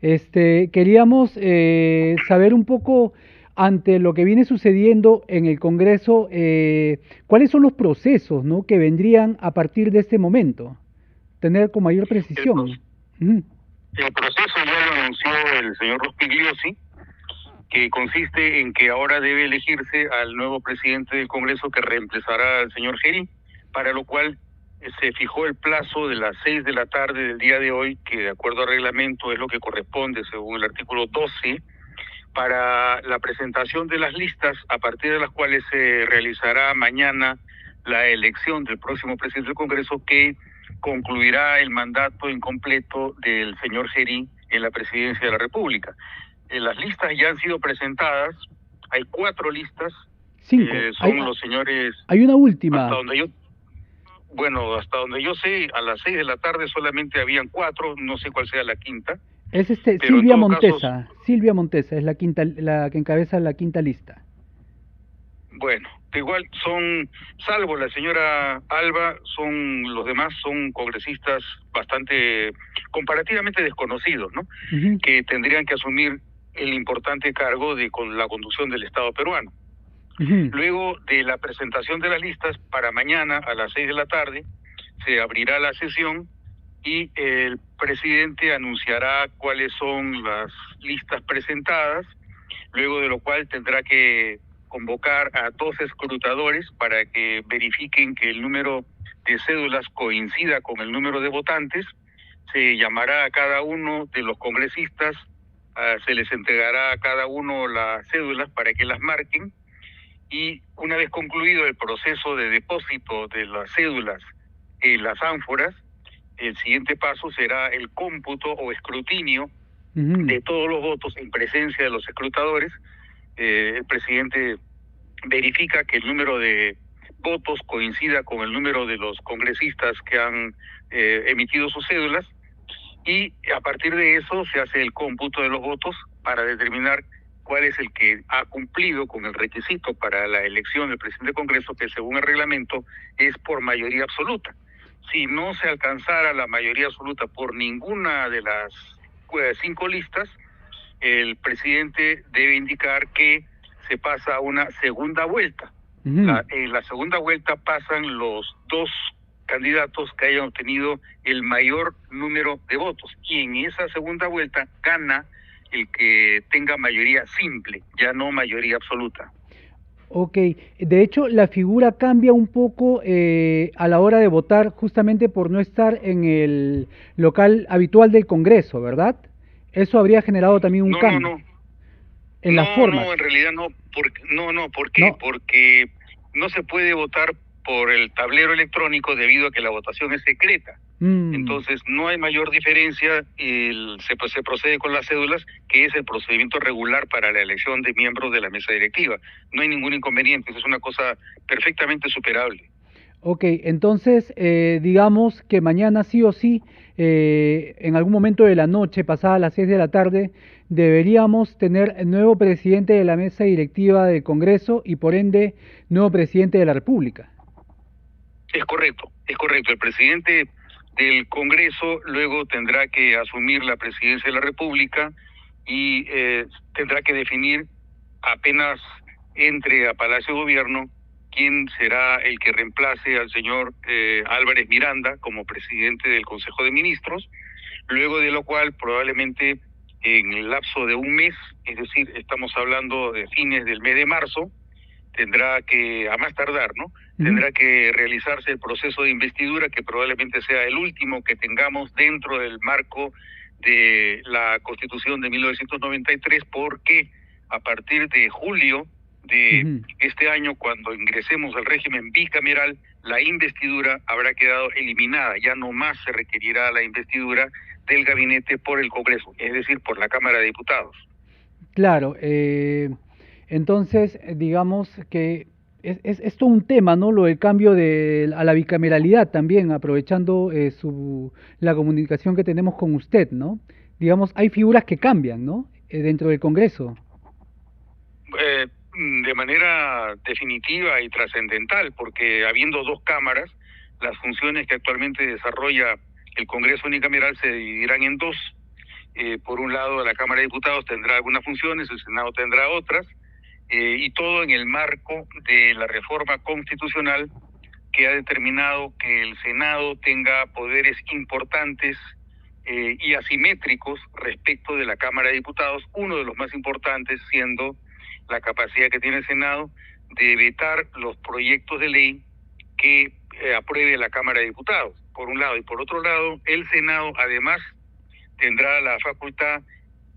Queríamos saber un poco ante lo que viene sucediendo en el Congreso, cuáles son los procesos, ¿no?, que vendrían a partir de este momento, tener con mayor El, pro- precisión. Ujú. el proceso ya lo anunció el señor Rospigliosi, que consiste en que ahora debe elegirse al nuevo presidente del Congreso que reemplazará al señor Geri, para lo cual se fijó el plazo de las 6 de la tarde del día de hoy, que de acuerdo al reglamento es lo que corresponde según el artículo 12, para la presentación de las listas, a partir de las cuales se realizará mañana la elección del próximo presidente del Congreso, que concluirá el mandato incompleto del señor Geri en la presidencia de la República. Las listas ya han sido presentadas, hay 4 listas, Cinco. son los señores, Hay una hasta última. donde yo, bueno, hasta donde yo sé, a las 6 de la tarde solamente habían 4, no sé cuál sea la quinta, Es pero en Silvia todo caso, Montesa. Silvia Montesa es la quinta, la que encabeza la quinta lista. bueno, igual son, salvo la señora Alba, los demás son congresistas bastante, comparativamente desconocidos, ¿no? Ujú. Que tendrían que asumir el importante cargo de con la conducción del Estado peruano. Ujú. Luego de la presentación de las listas, para mañana a las 6 de la tarde, se abrirá la sesión y el presidente anunciará cuáles son las listas presentadas, luego de lo cual tendrá que convocar a 2 escrutadores para que verifiquen que el número de cédulas coincida con el número de votantes. Se llamará a cada uno de los congresistas, se les entregará a cada uno las cédulas para que las marquen, y una vez concluido el proceso de depósito de las cédulas en las ánforas, el siguiente paso será el cómputo o escrutinio Ujú. de todos los votos en presencia de los escrutadores. El presidente verifica que el número de votos coincida con el número de los congresistas que han emitido sus cédulas, y a partir de eso se hace el cómputo de los votos para determinar cuál es el que ha cumplido con el requisito para la elección del presidente del Congreso, que según el reglamento es por mayoría absoluta. Si no se alcanzara la mayoría absoluta por ninguna de las 5 listas, el presidente debe indicar que se pasa a una segunda vuelta. Ujú. En la segunda vuelta pasan los 2 candidatos que hayan obtenido el mayor número de votos, y en esa segunda vuelta gana el que tenga mayoría simple, ya no mayoría absoluta. Ok, de hecho la figura cambia un poco a la hora de votar justamente por no estar en el local habitual del Congreso, ¿verdad? Eso habría generado también un No, no, cambio no, en las formas, en realidad no, ¿por qué? ¿no? Porque no se puede votar por el tablero electrónico debido a que la votación es secreta. Mm. Entonces no hay mayor diferencia, se procede con las cédulas, que es el procedimiento regular para la elección de miembros de la mesa directiva. No hay ningún inconveniente, es una cosa perfectamente superable. Ok, entonces digamos que mañana sí o sí, en algún momento de la noche, pasada las 6 de la tarde, deberíamos tener nuevo presidente de la mesa directiva del Congreso y por ende nuevo presidente de la República. Es correcto, es correcto. El presidente del Congreso luego tendrá que asumir la presidencia de la República y tendrá que definir, apenas entre a Palacio de Gobierno, quién será el que reemplace al señor Álvarez Miranda como presidente del Consejo de Ministros, luego de lo cual probablemente en el lapso de un mes, es decir, estamos hablando de fines del mes de marzo, tendrá que, a más tardar, ¿no? Ujú. Tendrá que realizarse el proceso de investidura, que probablemente sea el último que tengamos dentro del marco de la Constitución de 1993, porque a partir de julio de Ujú. este año, cuando ingresemos al régimen bicameral, la investidura habrá quedado eliminada. Ya no más se requerirá la investidura del gabinete por el Congreso, es decir, por la Cámara de Diputados. Claro, entonces digamos que es todo un tema, ¿no? Lo del cambio a la bicameralidad también, aprovechando la comunicación que tenemos con usted, ¿no? Digamos, hay figuras que cambian, ¿no? Dentro del Congreso. Eh, de manera definitiva y trascendental, porque habiendo 2 cámaras, las funciones que actualmente desarrolla el Congreso unicameral se dividirán en 2, Por un lado, la Cámara de Diputados tendrá algunas funciones, el Senado tendrá otras, y todo en el marco de la reforma constitucional que ha determinado que el Senado tenga poderes importantes y asimétricos respecto de la Cámara de Diputados, uno de los más importantes siendo la capacidad que tiene el Senado de vetar los proyectos de ley que apruebe la Cámara de Diputados, por un lado, y por otro lado, el Senado además tendrá la facultad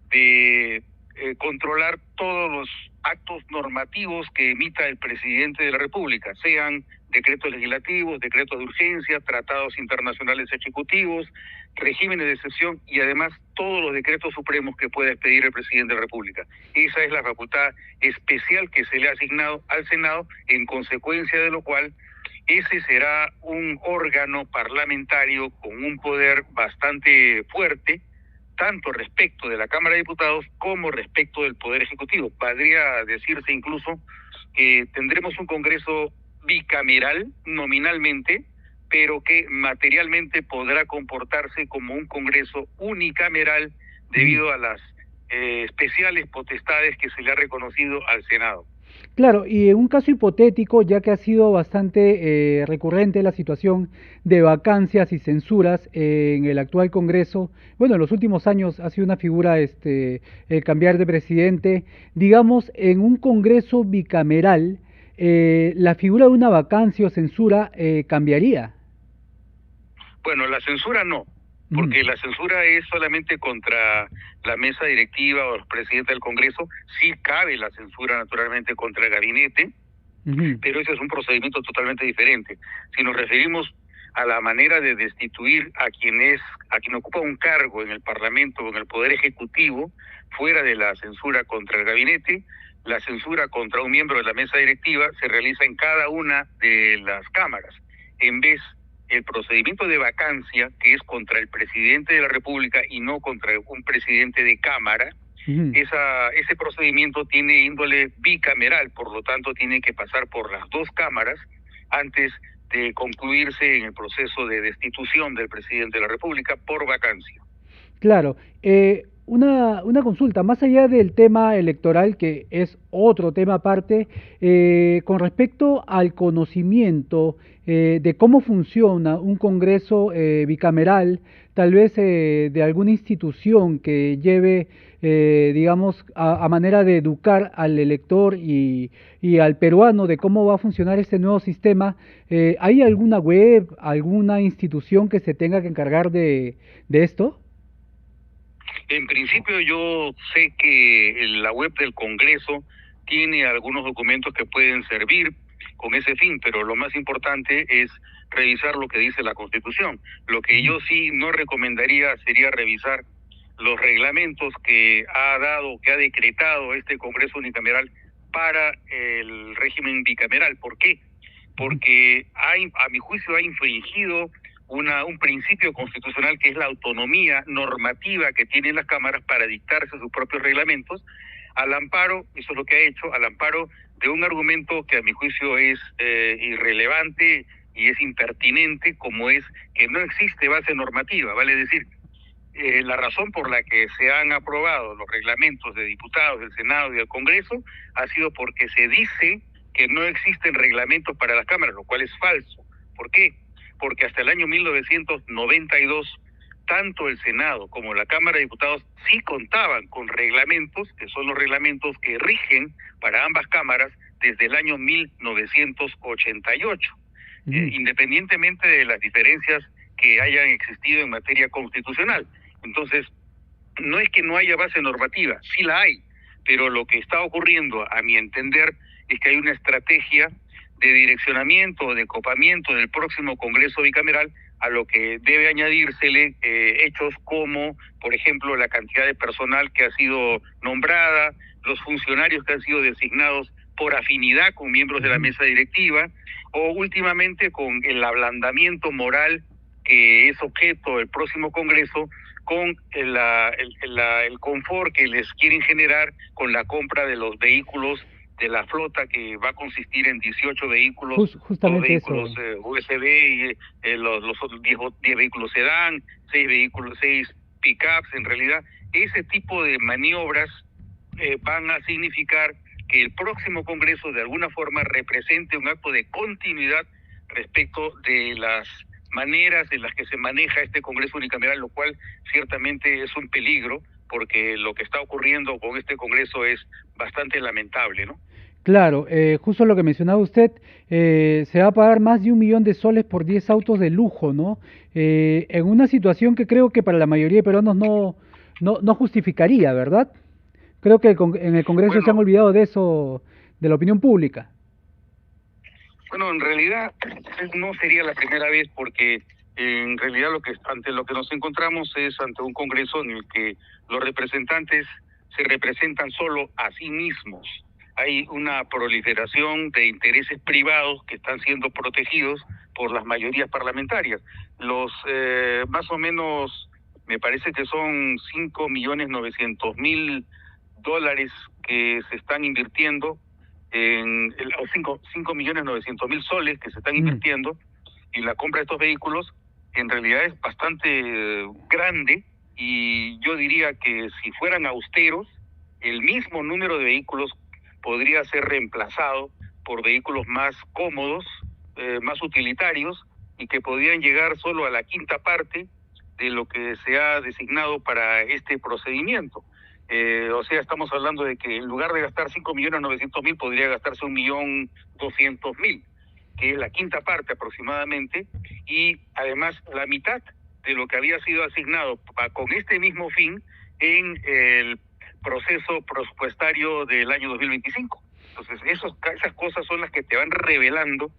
de controlar todos los actos normativos que emita el presidente de la República, sean decretos legislativos, decretos de urgencia, tratados internacionales ejecutivos, regímenes de excepción y además todos los decretos supremos que pueda expedir el presidente de la República. Esa es la facultad especial que se le ha asignado al Senado, en consecuencia de lo cual ese será un órgano parlamentario con un poder bastante fuerte, tanto respecto de la Cámara de Diputados como respecto del Poder Ejecutivo. Podría decirse incluso que tendremos un Congreso bicameral nominalmente, pero que materialmente podrá comportarse como un Congreso unicameral debido a las especiales potestades que se le ha reconocido al Senado. Claro, y en un caso hipotético, ya que ha sido bastante recurrente la situación de vacancias y censuras en el actual Congreso, bueno, en los últimos años ha sido una figura el cambiar de presidente, digamos, en un Congreso bicameral, la figura de una vacancia o censura cambiaría. Bueno, la censura no, porque la censura es solamente contra la mesa directiva o los presidentes del Congreso. Sí cabe la censura naturalmente contra el gabinete, pero ese es un procedimiento totalmente diferente. Si nos referimos a la manera de destituir a quien ocupa un cargo en el Parlamento o en el Poder Ejecutivo, fuera de la censura contra el gabinete, la censura contra un miembro de la mesa directiva se realiza en cada una de las cámaras. En vez el procedimiento de vacancia, que es contra el presidente de la República y no contra un presidente de Cámara, ese procedimiento tiene índole bicameral, por lo tanto tiene que pasar por las dos cámaras antes de concluirse en el proceso de destitución del presidente de la República por vacancia. Claro, una consulta, más allá del tema electoral, que es otro tema aparte, con respecto al conocimiento de cómo funciona un Congreso bicameral, tal vez de alguna institución que lleve, digamos, a manera de educar al elector y al peruano de cómo va a funcionar este nuevo sistema, ¿hay alguna web, alguna institución que se tenga que encargar de esto? En principio yo sé que la web del Congreso tiene algunos documentos que pueden servir con ese fin, pero lo más importante es revisar lo que dice la Constitución. Lo que yo sí no recomendaría sería revisar los reglamentos que ha decretado este Congreso unicameral para el régimen bicameral. ¿Por qué? Porque a mi juicio ha infringido un principio constitucional que es la autonomía normativa que tienen las cámaras para dictarse sus propios reglamentos, al amparo, eso es lo que ha hecho, al amparo de un argumento que a mi juicio es irrelevante y es impertinente, como es que no existe base normativa, vale decir, la razón por la que se han aprobado los reglamentos de diputados, del Senado y del Congreso ha sido porque se dice que no existen reglamentos para las cámaras, lo cual es falso. ¿Por qué? Porque hasta el año 1992, tanto el Senado como la Cámara de Diputados sí contaban con reglamentos, que son los reglamentos que rigen para ambas cámaras desde el año 1988, independientemente de las diferencias que hayan existido en materia constitucional. Entonces, no es que no haya base normativa, sí la hay, pero lo que está ocurriendo, a mi entender, es que hay una estrategia de direccionamiento, de copamiento del próximo Congreso bicameral, a lo que debe añadírsele hechos como, por ejemplo, la cantidad de personal que ha sido nombrada, los funcionarios que han sido designados por afinidad con miembros de la mesa directiva, o últimamente con el ablandamiento moral que es objeto del próximo Congreso, con el confort que les quieren generar con la compra de los vehículos de la flota, que va a consistir en 18 vehículos, justamente 2 vehículos USB, y los otros 10 vehículos sedán, 6 pickups en realidad, ese tipo de maniobras van a significar que el próximo Congreso de alguna forma represente un acto de continuidad respecto de las maneras en las que se maneja este Congreso unicameral, lo cual ciertamente es un peligro, porque lo que está ocurriendo con este Congreso es bastante lamentable, ¿no? Claro, justo lo que mencionaba usted, se va a pagar más de 1 millón de soles por 10 autos de lujo, ¿no? En una situación que creo que para la mayoría de peruanos no justificaría, ¿verdad? Creo que en el Congreso se han Bueno, olvidado de eso, de la opinión pública. Bueno, en realidad no sería la primera vez, porque en realidad ante lo que nos encontramos es ante un Congreso en el que los representantes se representan solo a sí mismos. Hay una proliferación de intereses privados que están siendo protegidos por las mayorías parlamentarias. Los más o menos, me parece que son 5.900.000 dólares que se están invirtiendo o 5.900.000 soles que se están Mm, invirtiendo en la compra de estos vehículos, en realidad es bastante grande, y yo diría que si fueran austeros, el mismo número de vehículos podría ser reemplazado por vehículos más cómodos, más utilitarios, y que podrían llegar solo a la quinta parte de lo que se ha designado para este procedimiento. O sea, estamos hablando de que en lugar de gastar 5.900.000, podría gastarse 1.200.000, que es la quinta parte aproximadamente, y además la mitad de lo que había sido asignado con este mismo fin en el proceso presupuestario del año 2025. Entonces, esas cosas son las que te van revelando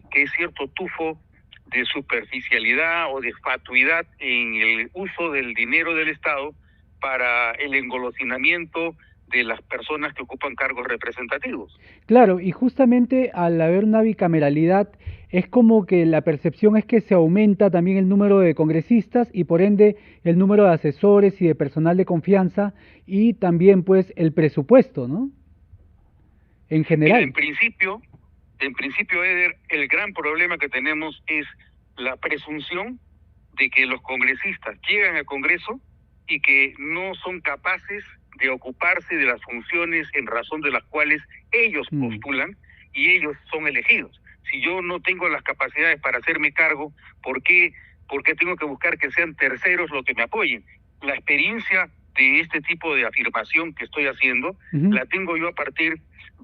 que es cierto tufo de superficialidad o de fatuidad en el uso del dinero del Estado para el engolosinamiento de las personas que ocupan cargos representativos. claro, y justamente al haber una bicameralidad, es como que la percepción es que se aumenta también el número de congresistas y por ende el número de asesores y de personal de confianza y también pues el presupuesto, ¿no? En Mira, general. en principio, Eder, el gran problema que tenemos es la presunción de que los congresistas llegan al Congreso y que no son capaces de ocuparse de las funciones en razón de las cuales ellos Mm, postulan y ellos son elegidos. Si yo no tengo las capacidades para hacerme cargo, ¿por qué tengo que buscar que sean terceros los que me apoyen? La experiencia de este tipo de afirmación que estoy haciendo ujú, la tengo yo a partir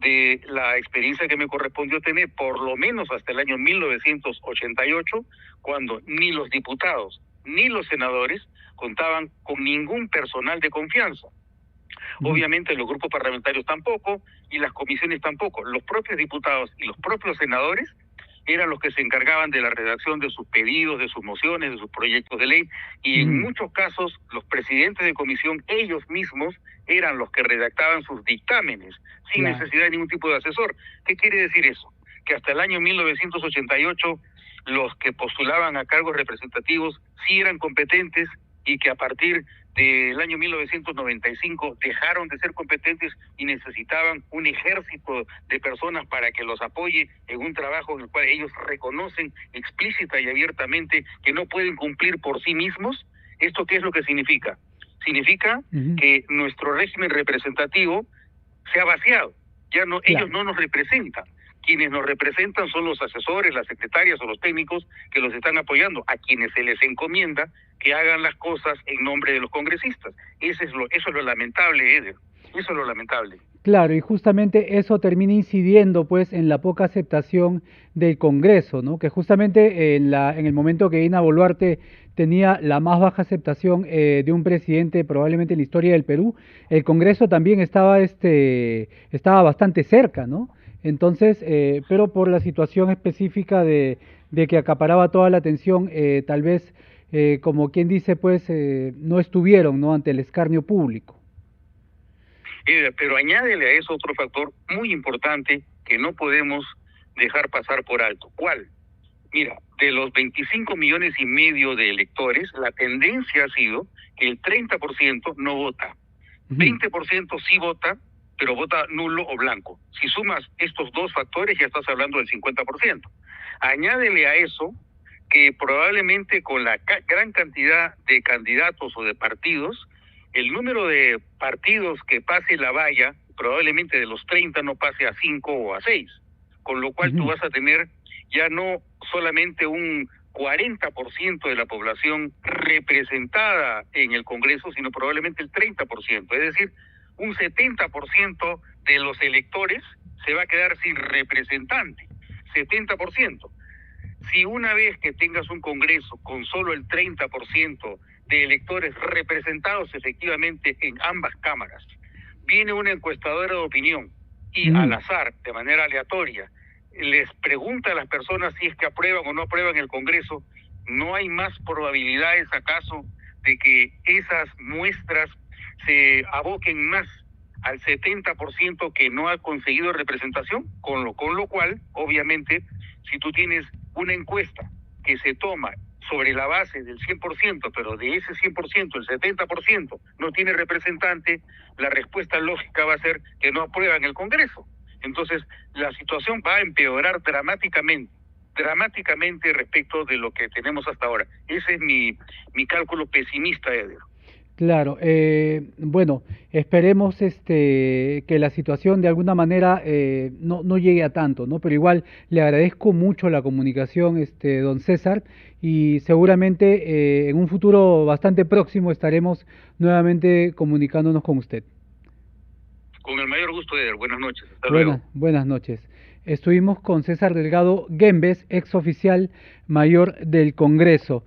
de la experiencia que me correspondió tener por lo menos hasta el año 1988, cuando ni los diputados ni los senadores contaban con ningún personal de confianza. ujú, Obviamente los grupos parlamentarios tampoco, y las comisiones tampoco. Los propios diputados y los propios senadores eran los que se encargaban de la redacción de sus pedidos, de sus mociones, de sus proyectos de ley, y en ujú, muchos casos los presidentes de comisión, ellos mismos, eran los que redactaban sus dictámenes, sin claro. necesidad de ningún tipo de asesor. ¿Qué quiere decir eso? Que hasta el año 1988 los que postulaban a cargos representativos sí eran competentes, y que a partir del año 1995 dejaron de ser competentes y necesitaban un ejército de personas para que los apoye en un trabajo en el cual ellos reconocen explícita y abiertamente que no pueden cumplir por sí mismos. ¿Esto qué es lo que significa? Significa Ujú, que nuestro régimen representativo se ha vaciado. Ya no, ellos claro. no nos representan. Quienes nos representan son los asesores, las secretarias o los técnicos que los están apoyando, a quienes se les encomienda que hagan las cosas en nombre de los congresistas. Eso es lo lamentable, Eder. Eso es lo lamentable. Claro, y justamente eso termina incidiendo pues en la poca aceptación del Congreso, ¿no? Que justamente en el momento que Dina Boluarte tenía la más baja aceptación de un presidente probablemente en la historia del Perú, el Congreso también estaba bastante cerca, ¿no? Entonces, pero por la situación específica de que acaparaba toda la atención, tal vez, como quien dice, pues no estuvieron, ¿no? Ante el escarnio público. Pero añádele a eso otro factor muy importante que no podemos dejar pasar por alto. ¿Cuál? Mira, de los 25,5 millones de electores, la tendencia ha sido que el 30% no vota, Ujú, 20% sí vota, pero vota nulo o blanco. Si sumas estos dos factores, ya estás hablando del 50%. Añádele a eso que probablemente con la gran cantidad de candidatos o de partidos, el número de partidos que pase la valla, probablemente de los 30 no pase a 5 o a 6, con lo cual tú vas a tener ya no solamente un 40% de la población representada en el Congreso, sino probablemente el 30%, es decir, un 70% de los electores se va a quedar sin representante, 70%. Si una vez que tengas un Congreso con solo el 30% de electores representados efectivamente en ambas cámaras, viene una encuestadora de opinión y al azar, de manera aleatoria, les pregunta a las personas si es que aprueban o no aprueban el Congreso, no hay más probabilidades acaso de que esas muestras se aboquen más al 70% que no ha conseguido representación, con lo cual, obviamente, si tú tienes una encuesta que se toma sobre la base del 100%, pero de ese 100%, el 70% no tiene representante, la respuesta lógica va a ser que no aprueban el Congreso. Entonces, la situación va a empeorar dramáticamente respecto de lo que tenemos hasta ahora. Ese es mi cálculo pesimista, Eder. Claro, bueno, esperemos que la situación de alguna manera no llegue a tanto, ¿no? Pero igual le agradezco mucho la comunicación, don César, y seguramente en un futuro bastante próximo estaremos nuevamente comunicándonos con usted. Con el mayor gusto, Eder. Buenas noches. Hasta luego. Buenas noches. Estuvimos con César Delgado Guembes, ex oficial mayor del Congreso.